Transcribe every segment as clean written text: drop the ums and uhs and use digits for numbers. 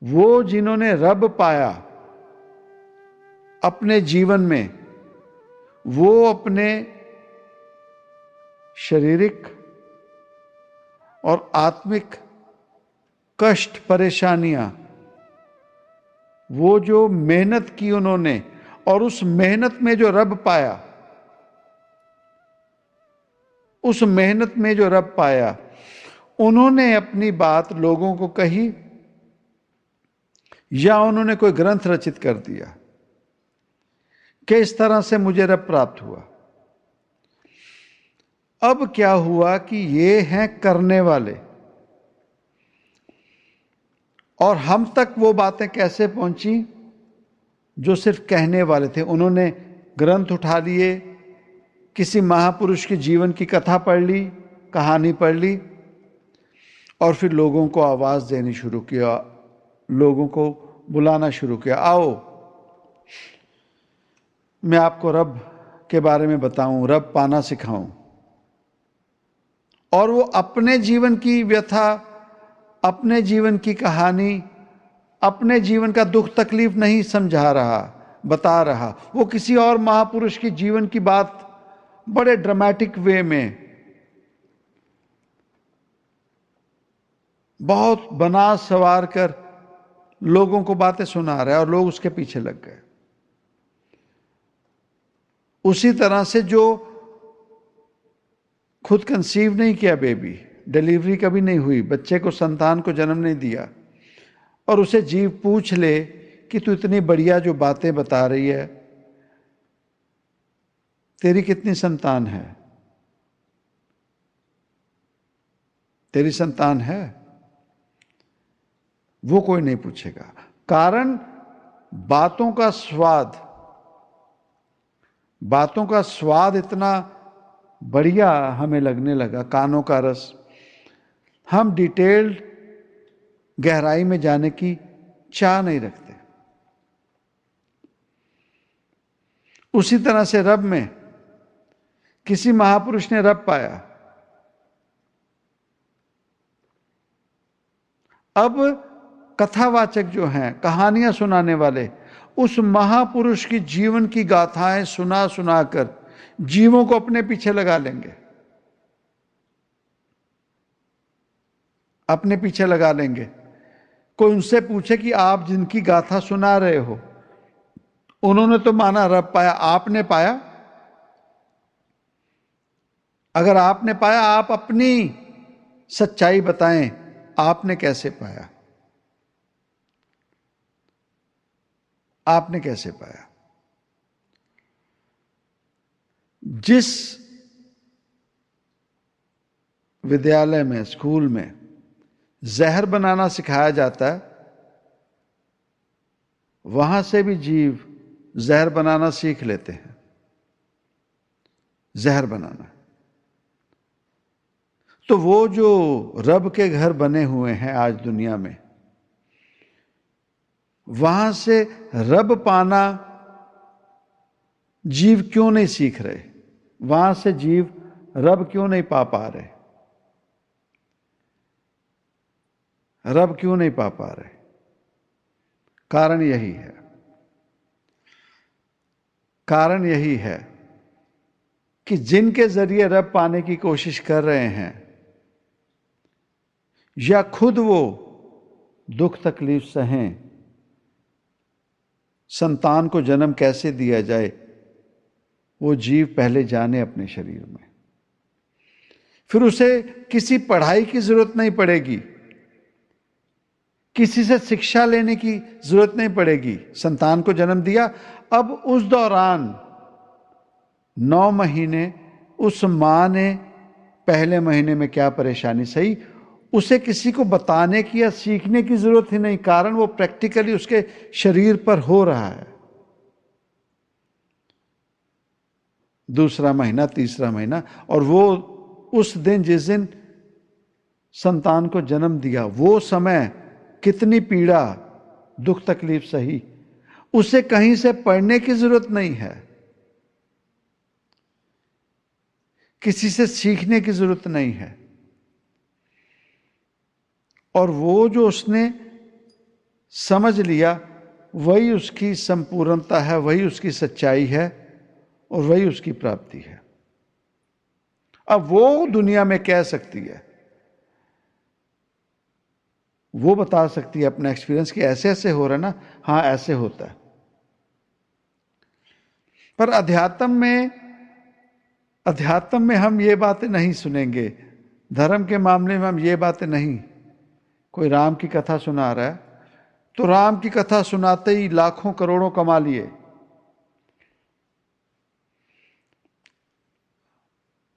वो जिन्होंने रब पाया अपने जीवन में, वो अपने शारीरिक और आत्मिक कष्ट, परेशानियां, वो जो मेहनत की उन्होंने, और उस मेहनत में जो रब पाया, उस मेहनत में जो रब पाया, उन्होंने अपनी बात लोगों को कही या उन्होंने कोई ग्रंथ रचित कर दिया कि इस तरह से मुझे रब प्राप्त हुआ। अब क्या हुआ कि ये हैं करने वाले, और हम तक वो बातें कैसे पहुंची जो सिर्फ कहने वाले थे। उन्होंने ग्रंथ उठा लिए, किसी महापुरुष के जीवन की कथा पढ़ ली, कहानी पढ़ ली, और फिर लोगों को आवाज देनी शुरू किया, लोगों को बुलाना शुरू किया, आओ मैं आपको रब के बारे में बताऊं, रब पाना सिखाऊं। और वो अपने जीवन की व्यथा, अपने जीवन की कहानी, अपने जीवन का दुख तकलीफ नहीं समझा रहा, बता रहा। वो किसी और महापुरुष के जीवन की बात बड़े ड्रामेटिक वे में, बहुत बना सवार कर लोगों को बातें सुना रहा है, और लोग उसके पीछे लग गए। उसी तरह से जो खुद कंसीव नहीं किया, बेबी डिलीवरी कभी नहीं हुई, बच्चे को, संतान को जन्म नहीं दिया, और उसे जीव पूछ ले कि तू इतनी बढ़िया जो बातें बता रही है, तेरी कितनी संतान है, तेरी संतान है? वो कोई नहीं पूछेगा। कारण बातों का स्वाद इतना बढ़िया हमें लगने लगा, कानों का रस। हम डिटेल्ड गहराई में जाने की चाह नहीं रखते। उसी तरह से रब में, किसी महापुरुष ने रब पाया, अब कथावाचक जो हैं, कहानियां सुनाने वाले, उस महापुरुष की जीवन की गाथाएं सुना सुनाकर जीवों को अपने पीछे लगा लेंगे, अपने पीछे लगा लेंगे। कोई उनसे पूछे कि आप जिनकी गाथा सुना रहे हो, उन्होंने तो माना रब पाया, आपने पाया? अगर आपने पाया, आप अपनी सच्चाई बताएं, आपने कैसे पाया? आपने कैसे पाया? जिस विद्यालय में, स्कूल में जहर बनाना सिखाया जाता है, वहां से भी जीव जहर बनाना सीख लेते हैं। जहर बनाना। तो वो जो रब के घर बने हुए हैं आज दुनिया में, वहां से रब पाना जीव क्यों नहीं सीख रहे? वहां से जीव रब क्यों नहीं पा रहे? रब क्यों नहीं पा रहे? कारण यही है, कारण यही है कि जिनके जरिए रब पाने की कोशिश कर रहे हैं, या खुद वो दुख तकलीफ सहें, संतान को जन्म कैसे दिया जाए, वो जीव पहले जाने अपने शरीर में। फिर उसे किसी पढ़ाई की जरूरत नहीं पड़ेगी, किसी से शिक्षा लेने की जरूरत नहीं पड़ेगी। संतान को जन्म दिया, अब उस दौरान 9 महीने उस मां ने पहले महीने में क्या परेशानी सही, उसे किसी को बताने की या सीखने की जरूरत ही नहीं, कारण वो प्रैक्टिकली उसके शरीर पर हो रहा है। दूसरा महीना, तीसरा महीना, और वो उस दिन जिस दिन संतान को जन्म दिया, वो समय कितनी पीड़ा, दुख तकलीफ सही, उसे कहीं से पढ़ने की जरूरत नहीं है, किसी से सीखने की जरूरत नहीं है। और वो जो उसने समझ लिया, वही उसकी संपूर्णता है, वही उसकी सच्चाई है और वही उसकी प्राप्ति है। अब वो दुनिया में कह सकती है, वो बता सकती है अपना एक्सपीरियंस कि ऐसे ऐसे हो रहा है ना, हाँ ऐसे होता है। पर अध्यात्म में हम ये बातें नहीं सुनेंगे, धर्म के मामले में हम ये बातें नहीं। कोई राम की कथा सुना रहा है तो राम की कथा सुनाते ही लाखों करोड़ों कमा लिए,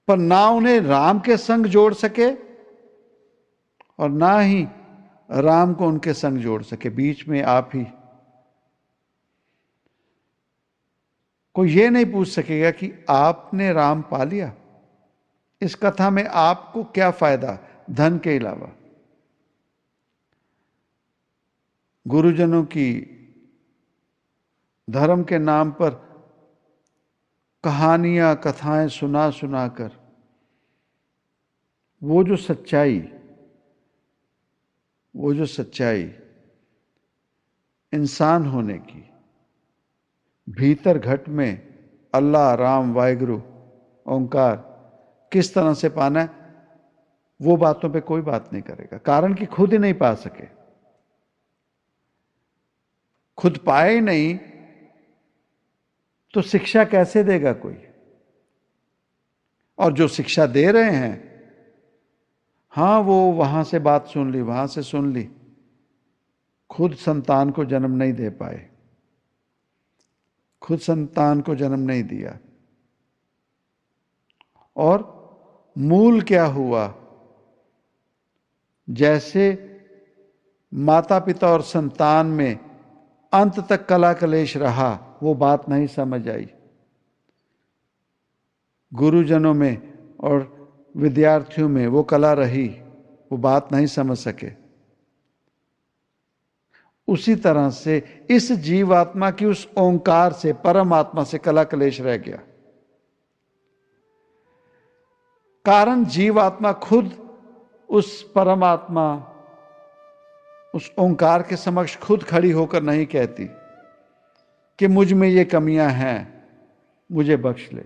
पर ना उन्हें राम के संग जोड़ सके और ना ही राम को उनके संग जोड़ सके। बीच में आप ही। कोई ये नहीं पूछ सकेगा कि आपने राम पा लिया, इस कथा में आपको क्या फायदा धन के अलावा। गुरुजनों की धर्म के नाम पर कहानियां कथाएं सुना सुनाकर वो जो सच्चाई इंसान होने की, भीतर घट में अल्लाह, राम, वाहिगुरु, ओंकार किस तरह से पाना है, वो बातों पे कोई बात नहीं करेगा, कारण कि खुद ही नहीं पा सके। खुद पाए ही नहीं तो शिक्षा कैसे देगा कोई। और जो शिक्षा दे रहे हैं, हां वो वहां से बात सुन ली, वहां से सुन ली, खुद संतान को जन्म नहीं दे पाए, खुद संतान को जन्म नहीं दिया। और मूल क्या हुआ, जैसे माता पिता और संतान में अंत तक कला कलेश रहा, वो बात नहीं समझ आई। गुरुजनों में और विद्यार्थियों में वो कला रही, वो बात नहीं समझ सके। उसी तरह से इस जीवात्मा की उस ओंकार से, परमात्मा से कला कलेश रह गया। कारण जीवात्मा खुद उस परमात्मा, उस ओंकार के समक्ष खुद खड़ी होकर नहीं कहती कि मुझ में ये कमियां हैं, मुझे बख्श ले।